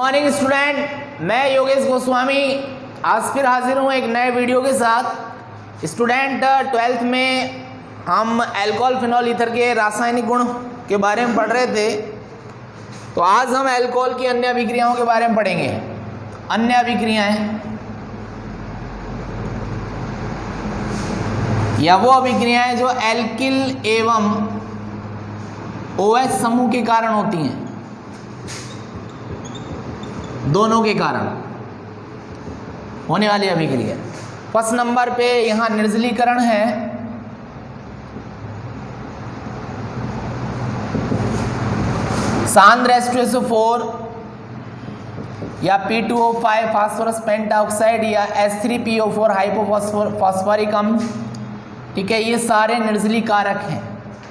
Morning student, मैं योगेश गोस्वामी आज फिर हाजिर हूँ एक नए वीडियो के साथ। स्टूडेंट 12th में हम अल्कोहल फिनॉल ईथर के रासायनिक गुण के बारे में पढ़ रहे थे, तो आज हम अल्कोहल की अन्य अभिक्रियाओं के बारे में पढ़ेंगे। अन्य अभिक्रियाएं या वो अभिक्रियाएं जो एल्किल एवं OH समूह के कारण होती हैं, दोनों के कारण होने वाली अभिक्रिया। फर्स्ट नंबर पे यहाँ निर्जलीकरण है। सांद्र H2SO4 या P2O5 फास्फोरस पेंटाऑक्साइड या H3PO4 हाइपोफॉस्फोरिक अम्ल, ठीक है, ये सारे निर्जली कारक हैं,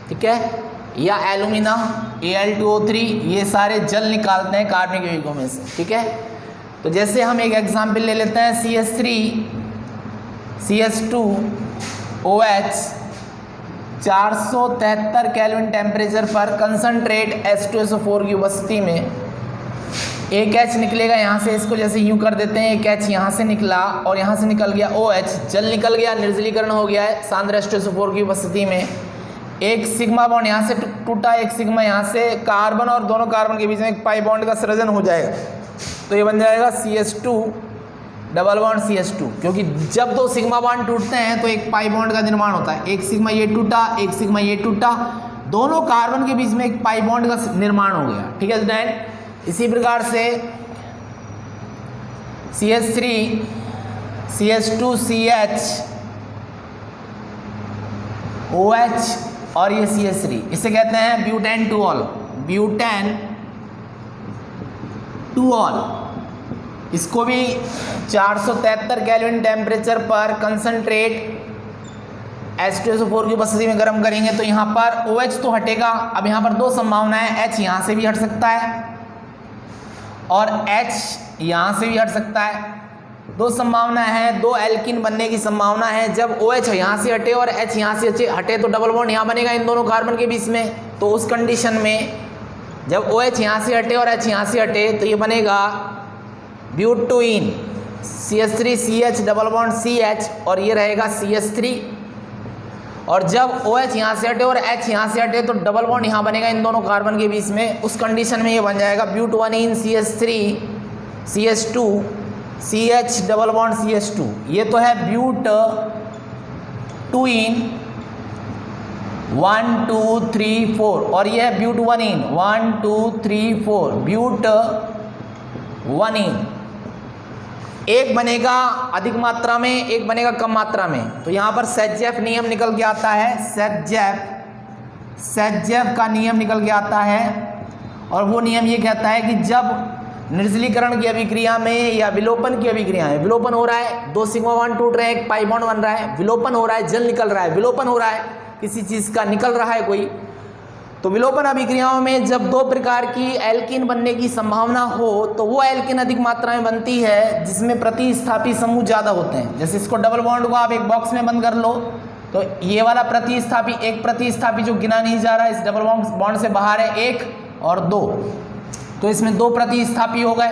ठीक है। या एल्यूमिना Al2O3, ये सारे जल निकालते हैं कार्बनिक यौगिकों में से, ठीक है। तो जैसे हम एक एग्जाम्पल ले लेते हैं, CH3 CH2OH 473 केल्विन टेम्परेचर पर कंसंट्रेट H2SO4 की उपस्थिति में एक H निकलेगा यहाँ से। इसको जैसे यूँ कर देते हैं, एक H यहाँ से निकला और यहाँ से निकल गया OH, जल निकल गया, निर्जलीकरण हो गया है सांद्र H2SO4 की उपस्थिति में। एक सिग्मा बॉन्ड यहाँ से टूटा, एक सिग्मा यहाँ से, कार्बन और दोनों कार्बन के बीच में एक पाई बॉन्ड का सृजन हो जाएगा, तो ये बन जाएगा CH2 डबल बॉन्ड CH2, क्योंकि जब दो सिग्मा बॉन्ड टूटते हैं तो एक पाई बॉन्ड का निर्माण होता है। एक सिग्मा ये टूटा, एक सिग्मा ये टूटा, दोनों कार्बन के बीच में एक पाई बॉन्ड का निर्माण हो गया, ठीक है स्टूडेंट। इसी प्रकार से CH3 CH2CH OH और ये CH3, इसे कहते हैं butane two all, butane two all. इसको भी 473 केल्विन टेम्परेचर पर कंसंट्रेट H2SO4 की उपस्थिति में गर्म करेंगे तो यहाँ पर OH तो हटेगा। अब यहाँ पर दो संभावनाएं, H यहाँ से भी हट सकता है और H यहाँ से भी हट सकता है। दो संभावना है, दो एल्किन बनने की संभावना है। जब OH यहाँ से हटे और H यहाँ से हटे तो डबल बॉन्ड यहाँ बनेगा इन दोनों कार्बन के बीच में। तो उस कंडीशन में जब OH यहाँ से हटे और H यहाँ से हटे तो ये बनेगा ब्यूटुइन CH3CH डबल बॉन्ड CH और ये रहेगा CH3। और जब OH यहाँ से हटे और H यहाँ से हटे तो डबल बॉन्ड यहाँ बनेगा इन दोनों कार्बन के बीच में। उस कंडीशन में ये बन जाएगा ब्यूटुअनिन CH3 CH2 CH double bond CH2। ये तो है ब्यूट टूइन 1 2 3 4 और ये है ब्यूट 1 इन 1 2 3 4 ब्यूट 1 इन। एक बनेगा अधिक मात्रा में, एक बनेगा कम मात्रा में। तो यहाँ पर सेटजेफ नियम निकल के आता है, सेटजेफ का नियम निकल के आता है। और वो नियम ये कहता है कि जब निर्जलीकरण की अभिक्रिया में या विलोपन की अभिक्रिया है, विलोपन हो रहा है, दो सिग्मा बॉन्ड टूट रहे हैं, एक पाई बॉन्ड बन रहा है, विलोपन हो रहा है, जल निकल रहा है, विलोपन हो रहा है, किसी चीज़ का निकल रहा है कोई, तो विलोपन अभिक्रियाओं में जब दो प्रकार की एल्किन बनने की संभावना हो तो वो एल्किन अधिक मात्रा में बनती है जिसमें प्रतिस्थापी समूह ज़्यादा होते हैं। जैसे इसको डबल बॉन्ड को आप एक बॉक्स में बंद कर लो तो ये वाला प्रतिस्थापी, एक प्रतिस्थापी जो गिना नहीं जा रहा है, इस डबल बॉन्ड से बाहर है, 1 और 2, तो इसमें 2 प्रतिस्थापी हो गए।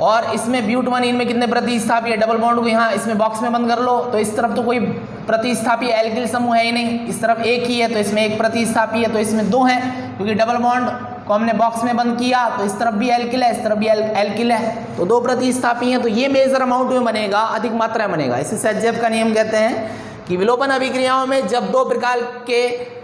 और इसमें ब्यूट 1 इन में कितने प्रतिस्थापी है? डबल बॉन्ड को यहाँ इसमें बॉक्स में बंद कर लो तो इस तरफ तो कोई प्रतिस्थापी एल्किल समूह है ही नहीं, इस तरफ एक ही है, तो इसमें एक प्रतिस्थापी है, तो इसमें 2 हैं, क्योंकि डबल बॉन्ड को हमने बॉक्स में बंद किया तो इस तरफ भी एल्किल है, इस तरफ भी एल्किल है, तो 2 प्रतिस्थापी हैं। तो ये मेजर अमाउंट में बनेगा, अधिक मात्रा में बनेगा। इसे सेटजेफ का नियम कहते हैं कि विलोपन अभिक्रियाओं में जब 2 प्रकार के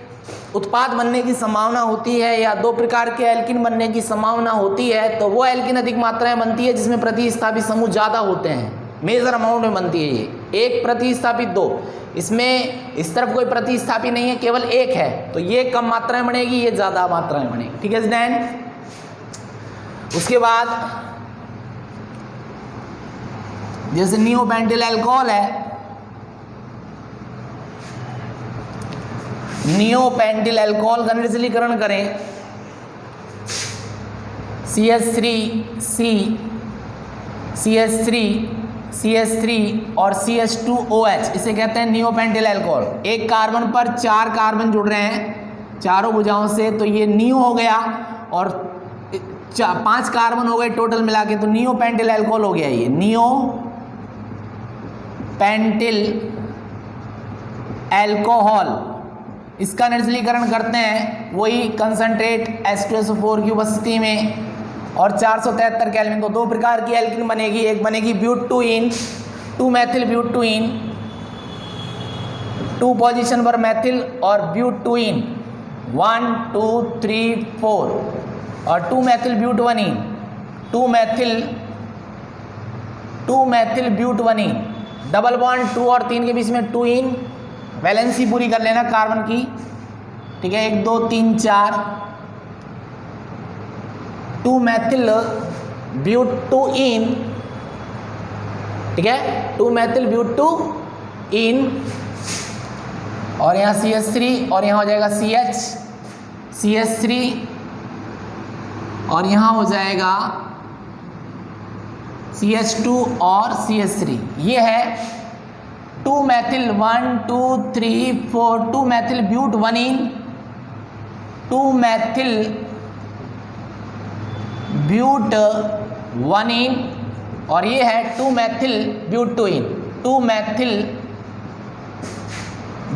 उत्पाद बनने की संभावना होती है या 2 प्रकार के एल्किन बनने की संभावना होती है तो वो एल्किन अधिक मात्रा में बनती है जिसमें प्रतिस्थापी समूह ज़्यादा होते हैं, मेजर अमाउंट में बनती है। ये एक प्रतिस्थापी 2, इसमें इस तरफ कोई प्रतिस्थापी नहीं है, केवल एक है, तो ये कम मात्रा में बनेगी, ये ज़्यादा मात्रा में बनेगी, ठीक है स्टूडेंट। उसके बाद जैसे नियोपेंटिल अल्कोहल है, नियोपेंटिल अल्कोहल का निर्जलीकरण करें, CH3 और CH2OH, इसे कहते हैं नियोपेंटिल अल्कोहल। एक कार्बन पर 4 कार्बन जुड़ रहे हैं चारों भुजाओं से, तो ये नियो हो गया और 5 कार्बन हो गए टोटल मिला के, तो नियो पेंटिल एल्कोहल हो गया ये, नियो पेंटिल एल्कोहल। इसका निर्जलीकरण करते हैं वही कंसंट्रेट H2SO4 की उपस्थिति में और 473 केल्विन। तो 2 प्रकार की एल्कीन बनेगी, एक बनेगी ब्यूटूइन, 2 मेथिल ब्यूटूइन, 2 पोजीशन पर मेथिल, और ब्यूटूइन 1 2 3 4, और 2 मेथिल ब्यूटवनीन, 2 मेथिल ब्यूटवनीन, डबल बॉन्ड 2 और 3 के बीच में 2 इन, वैलेंसी पूरी कर लेना कार्बन की, ठीक है, 1 2 3 4, 2 मेथिल ब्यूटूइन, ठीक है, 2 मेथिल ब्यूटूइन, और यहाँ CH3 और यहाँ हो जाएगा CH3 और यहाँ हो जाएगा CH2 और CH3। ये है 2 मेथिल 1 2 3 4, 2 मेथिल ब्यूटवनीन, 2 मेथिल ब्यूटवनीन, और ये है 2 मेथिल ब्यूटूइन, 2 मेथिल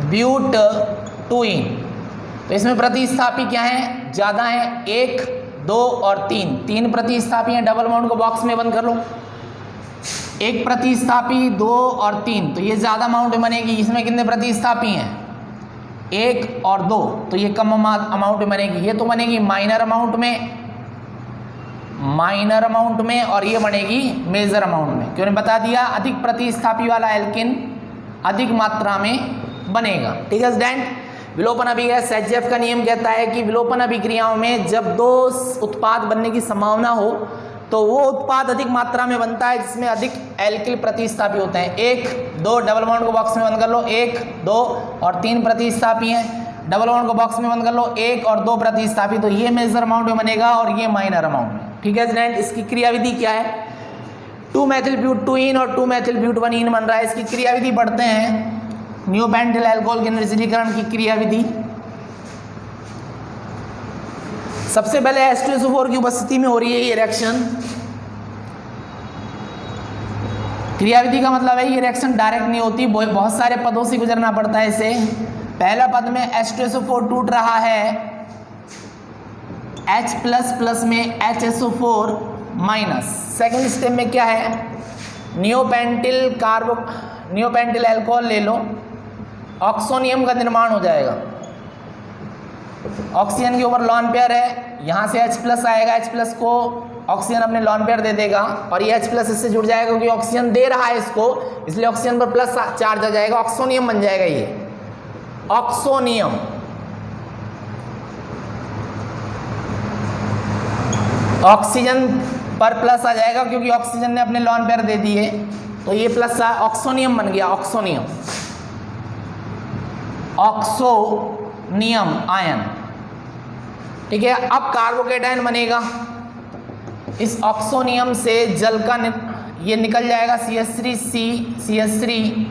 ब्यूटूइन। तो इसमें प्रतिस्थापी क्या है, ज़्यादा है, 1 2 और 3 प्रतिस्थापी हैं, डबल बॉन्ड को बॉक्स में बंद कर लो। 1 प्रतिस्थापी 2 और 3, तो ये ज़्यादा अमाउंट में बनेगी। इसमें कितने प्रतिस्थापी हैं, 1 और 2, तो ये कम अमाउंट में बनेगी। ये तो बनेगी माइनर अमाउंट में, और ये बनेगी मेजर अमाउंट में। क्यों ने बता दिया, अधिक प्रतिस्थापी वाला एल्किन अधिक मात्रा में बनेगा। ठीक है स्टूडेंट, विलोपन अभिक्रिया सेचेफ का नियम कहता है कि विलोपन अभिक्रियाओं में जब 2 उत्पाद बनने की संभावना हो तो वो उत्पाद अधिक मात्रा में बनता है जिसमें अधिक एल्किल प्रतिस्थापी होते हैं। 1 2, डबल बॉन्ड को बॉक्स में बंद कर लो, 1 2 और 3 प्रतिस्थापी हैं, डबल बॉन्ड को बॉक्स में बंद कर लो, 1 और 2 प्रतिस्थापी, तो ये मेजर अमाउंट में बनेगा और ये माइनर अमाउंट में। ठीक है स्टूडेंट, इसकी क्रियाविधि क्या है, 2 मेथिल ब्यूटूइन और 2 मेथिल ब्यूटवनीन बन रहा है। इसकी क्रियाविधि पढ़ते हैं, नियोपेंटिल अल्कोहल के निर्जलीकरण की क्रियाविधि। सबसे पहले H2SO4 की उपस्थिति में हो रही है ये रिएक्शन। क्रियाविधि का मतलब है ये रिएक्शन डायरेक्ट नहीं होती, बहुत सारे पदों से गुजरना पड़ता है इसे। पहला पद में H2SO4 टूट रहा है, H++ में HSO4-। सेकेंड स्टेप में क्या है, नियोपेंटिल अल्कोहल ले लो, ऑक्सोनियम का निर्माण हो जाएगा। ऑक्सीजन के ऊपर लॉन पेयर है, यहाँ से H+ आएगा, H+ को ऑक्सीजन अपने लॉन पेयर दे देगा और ये H+ इससे जुड़ जाएगा क्योंकि ऑक्सीजन दे रहा है इसको, इसलिए ऑक्सीजन पर प्लस चार्ज आ जाएगा, ऑक्सोनियम बन जाएगा ये ऑक्सोनियम। ऑक्सीजन पर प्लस आ जाएगा क्योंकि ऑक्सीजन ने अपने लॉन पेयर दे दिए, तो ये प्लस ऑक्सोनियम बन गया, ऑक्सोनियम आयन। ठीक है, अब कार्बोकेटायन बनेगा, इस ऑक्सोनियम से जल का ये निकल जाएगा CH3।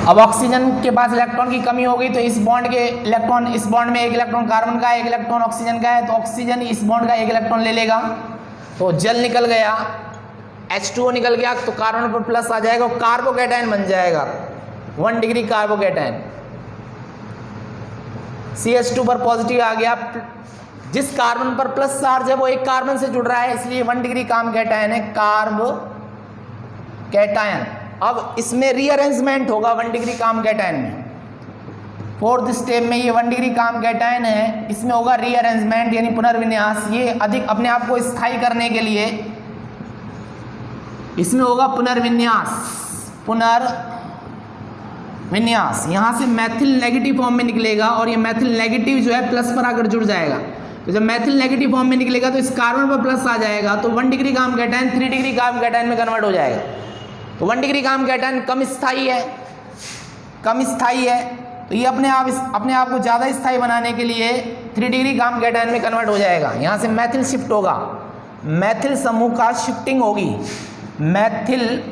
अब ऑक्सीजन के पास इलेक्ट्रॉन की कमी हो गई तो इस बॉन्ड में एक इलेक्ट्रॉन कार्बन का है, एक इलेक्ट्रॉन ऑक्सीजन का है, तो ऑक्सीजन इस बॉन्ड का एक इलेक्ट्रॉन ले लेगा, तो जल निकल गया, H2O निकल गया, तो कार्बन पर प्लस आ जाएगा, कार्बोकेटायन बन जाएगा, 1 डिग्री कार्बोकेटायन। CH2 पर पॉजिटिव आ गया, जिस कार्बन पर प्लस चार्ज है वो एक कार्बन से जुड़ रहा है, इसलिए 1 डिग्री काम कैटायन है, कार्बोकेटायन। अब इसमें रीअरेंजमेंट होगा 1 डिग्री काम कैटायन में। 4th स्टेप में ये 1 डिग्री काम कैटायन है, इसमें होगा रीअरेंजमेंट यानी पुनर्विन्यास। ये अधिक अपने आप को स्थायी करने के लिए इसमें होगा पुनर्विन्यास। यहाँ से मैथिल नेगेटिव फॉर्म में निकलेगा और ये मैथिल नेगेटिव जो है प्लस पर आकर जुड़ जाएगा, तो जब मैथिल नेगेटिव फॉर्म में निकलेगा तो इस कार्बन पर प्लस आ जाएगा, तो 1 डिग्री काम कैटायन 3 डिग्री काम कैटायन में कन्वर्ट हो जाएगा। तो 1 डिग्री काम कैटायन कम स्थायी है, तो ये अपने आप को ज़्यादा स्थायी बनाने के लिए 3 डिग्री काम कैटायन में कन्वर्ट हो जाएगा। यहाँ से मैथिल शिफ्ट होगा, मैथिल समूह का शिफ्टिंग होगी, मैथिल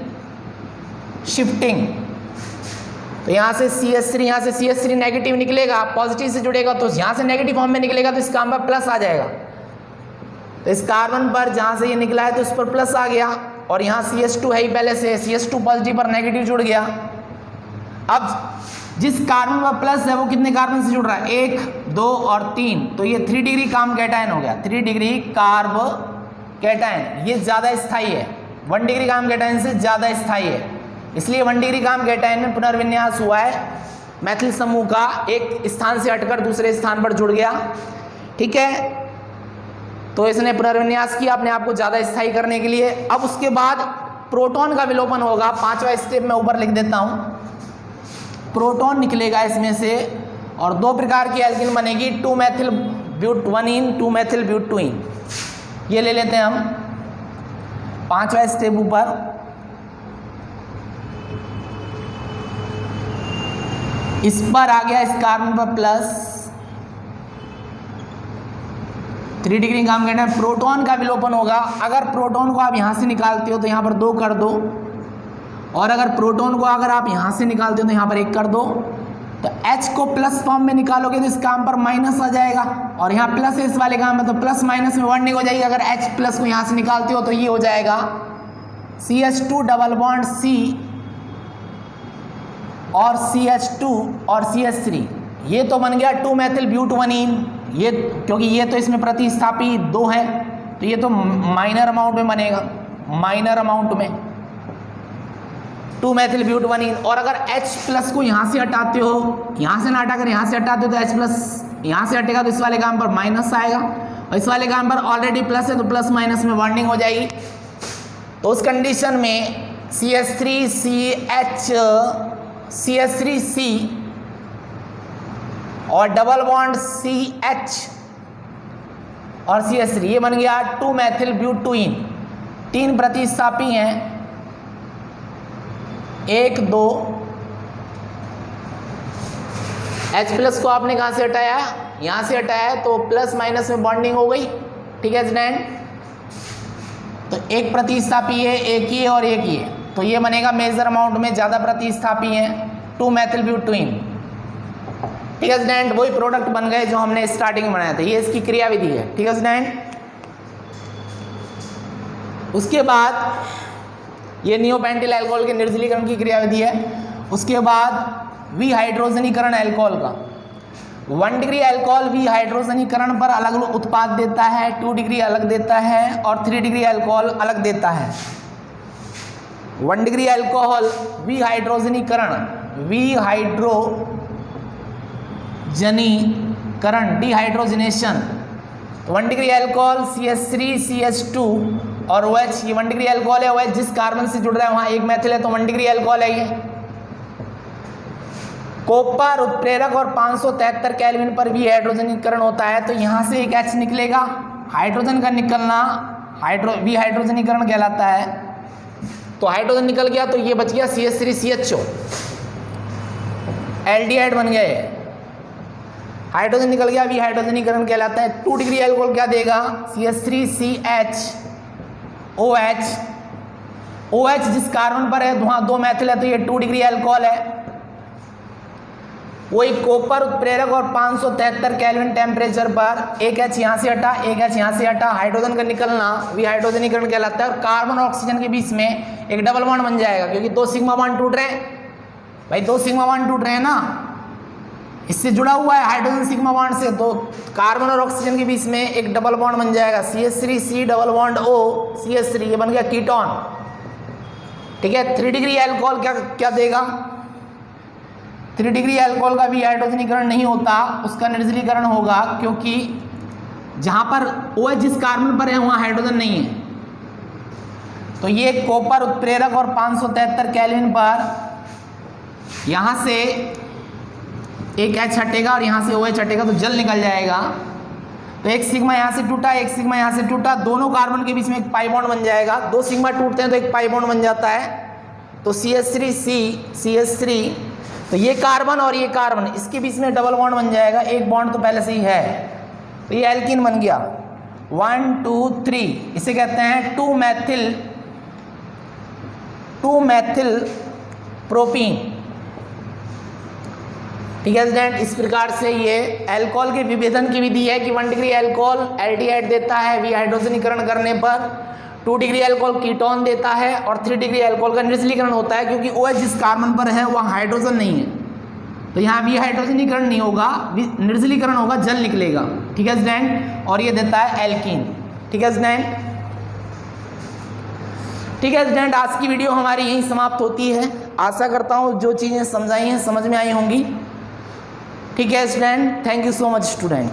शिफ्टिंग तो यहाँ से CH3, यहाँ से CH3 नेगेटिव निकलेगा, पॉजिटिव से जुड़ेगा तो यहाँ से नेगेटिव फॉर्म में निकलेगा तो इसका पर प्लस आ जाएगा। तो इस कार्बन पर जहाँ से ये निकला है तो इस पर प्लस आ गया, और यहाँ CH2 है ही पहले से, CH2 पॉजिटिव पर नेगेटिव जुड़ गया। अब जिस कार्बन पर प्लस है वो कितने कार्बन से जुड़ रहा है, 1, 2 और 3, तो ये 3 डिग्री काम कैटायन हो गया, 3 डिग्री कार्ब कैटायन। ये ज़्यादा स्थायी है, 1 डिग्री काम कैटायन से ज़्यादा स्थायी है, इसलिए 1 डिग्री काम कैटायन में पुनर्विन्यास हुआ है, मैथिल समूह का एक स्थान से हटकर दूसरे स्थान पर जुड़ गया। ठीक है, तो इसने पुनर्विन्यास किया अपने आप को ज़्यादा स्थायी करने के लिए। अब उसके बाद प्रोटॉन का विलोपन होगा, 5वां स्टेप में ऊपर लिख देता हूँ। प्रोटॉन निकलेगा इसमें से और 2 प्रकार की एल्कीन बनेगी, 2-मेथिल ब्यूटवनीन, 2-मेथिल ब्यूटुइन। ये ले लेते हैं हम 5वां स्टेप ऊपर। इस पर आ गया इस कार्बन पर प्लस, 3 डिग्री काम करना है। प्रोटॉन का विलोपन होगा, अगर प्रोटॉन को आप यहाँ से निकालते हो तो यहाँ पर 2 कर दो, और अगर प्रोटॉन को अगर आप यहाँ से निकालते हो तो यहाँ पर 1 कर दो। तो H को प्लस फॉर्म में निकालोगे तो इस काम पर माइनस आ जाएगा, और यहाँ प्लस है इस वाले काम में तो प्लस माइनस में वर्णिक हो जाएगी। अगर H प्लस को यहाँ से निकालते हो तो ये हो जाएगा CH2 डबल बॉन्ड C और CH2 और CH3। ये तो बन गया 2-मेथिल ब्यूटवनीन। ये क्योंकि ये तो इसमें प्रतिस्थापी 2 है तो ये तो माइनर अमाउंट में बनेगा, माइनर अमाउंट में 2-मेथिल ब्यूटवनीन। और अगर H प्लस को यहाँ से हटाते हो, यहाँ से ना हटाकर यहाँ से हटाते हो तो H प्लस यहाँ से हटेगा तो इस वाले काम पर माइनस आएगा, और इस वाले काम पर ऑलरेडी प्लस है तो प्लस माइनस में बॉन्डिंग हो जाएगी। तो उस कंडीशन में CH3CH और डबल बॉन्ड CH और CH3 ये बन गया 2-मेथिल ब्यूटुइन। 3 प्रतिस्थापी हैं, 1, 2। H प्लस को आपने कहाँ से हटाया, यहाँ से हटाया है तो प्लस माइनस में बॉन्डिंग हो गई। ठीक है स्टूडेंट, तो एक प्रतिस्थापी है, एक ही है और एक ही है, तो ये बनेगा मेजर अमाउंट में ज़्यादा प्रतिस्थापी हैं 2-मेथिल ब्यूटुइन। ठीक है स्टूडेंट, वही प्रोडक्ट बन गए जो हमने स्टार्टिंग में बनाया था। ये इसकी क्रियाविधि है। ठीक है स्टूडेंट, उसके बाद ये नियोपेंटिल अल्कोहल के निर्जलीकरण की क्रियाविधि है। उसके बाद विहाइड्रोजनीकरण अल्कोहल का 1 डिग्री अल्कोहल विहाइड्रोजनीकरण पर अलग उत्पाद देता है, 2 डिग्री अलग देता है और 3 डिग्री अल्कोहल अलग देता है। 1 डिग्री अल्कोहल विहाइड्रोजनीकरण, विहाइड्रोजनीकरण dehydrogenation, 1 degree alcohol CH3 CH2 और OH, ये 1 डिग्री अल्कोहल है। OH जिस कार्बन से जुड़ रहा है वहाँ 1 मेथिल है तो 1 डिग्री अल्कोहल है ये। कॉपर उत्प्रेरक और 573 केल्विन पर भी हाइड्रोजनीकरण होता है तो यहाँ से एक H निकलेगा, हाइड्रोजन का निकलना विहाइड्रोजनीकरण कहलाता है। तो हाइड्रोजन निकल गया तो ये बच गया CH3 CHO, एल्डिहाइड बन गए। हाइड्रोजन निकल गया विहाइड्रोजनीकरण कहलाता है। 2 डिग्री अल्कोहल क्या देगा, CH3 CHOH। OH जिस कार्बन पर है वहाँ 2 मेथिल है तो ये 2 डिग्री अल्कोहल है। वही कॉपर उत्प्रेरक और 573 केल्विन टेम्परेचर पर एक H यहाँ से हटा, एक H यहाँ से हटा, हाइड्रोजन का निकलना विहाइड्रोजनीकरण कहलाता है। और कार्बन और ऑक्सीजन के बीच में एक डबल बॉन्ड बन जाएगा क्योंकि 2 सिग्मा बॉन्ड टूट रहे हैं भाई, 2 सिग्मा बॉन्ड टूट रहे हैं ना, इससे जुड़ा हुआ है हाइड्रोजन सिग्मा बॉन्ड से, तो कार्बन और ऑक्सीजन के बीच में एक डबल बॉन्ड बन जाएगा CH3 C double bond O CH3, ये बन गया कीटोन। ठीक है, 3 डिग्री अल्कोहल क्या देगा, 3 डिग्री अल्कोहल का भी हाइड्रोजनीकरण नहीं होता, उसका निर्जलीकरण होगा क्योंकि जहाँ पर OH जिस कार्बन पर है वहाँ हाइड्रोजन नहीं है। तो ये कॉपर उत्प्रेरक और 573 केल्विन पर यहाँ से एक H हटेगा और यहाँ से OH हटेगा तो जल निकल जाएगा। तो एक सिग्मा यहाँ से टूटा, एक सिग्मा यहाँ से टूटा, दोनों कार्बन के बीच में एक पाई बॉन्ड बन जाएगा। 2 सिग्मा टूटते हैं तो एक पाई बॉन्ड बन जाता है, तो CH3 C CH3, तो ये कार्बन और ये कार्बन इसके बीच में डबल बॉन्ड बन जाएगा, एक बॉन्ड तो पहले से ही है, तो ये एल्कीन बन गया 1 2 3। इसे कहते हैं 2 मेथिल प्रोपीन। ठीक है स्टूडेंट, इस प्रकार से ये अल्कोहल के विभेदन की विधि है कि 1 डिग्री अल्कोहल एल्डिहाइड देता है वी हाइड्रोजनीकरण करने पर, 2 डिग्री अल्कोहल कीटोन देता है और 3 डिग्री अल्कोहल का निर्जलीकरण होता है, क्योंकि OH जिस कार्बन पर है वहाँ हाइड्रोजन नहीं है, तो यहाँ वी हाइड्रोजनीकरण नहीं होगा, निर्जलीकरण होगा, जल निकलेगा। ठीक है स्टूडेंट, और ये देता है एल्कीन। ठीक है स्टूडेंट, ठीक है स्टूडेंट, आज की वीडियो हमारी यहीं समाप्त होती है। आशा करता हूँ जो चीज़ें समझाई हैं समझ में आई होंगी। ठीक है student, thank you so much student.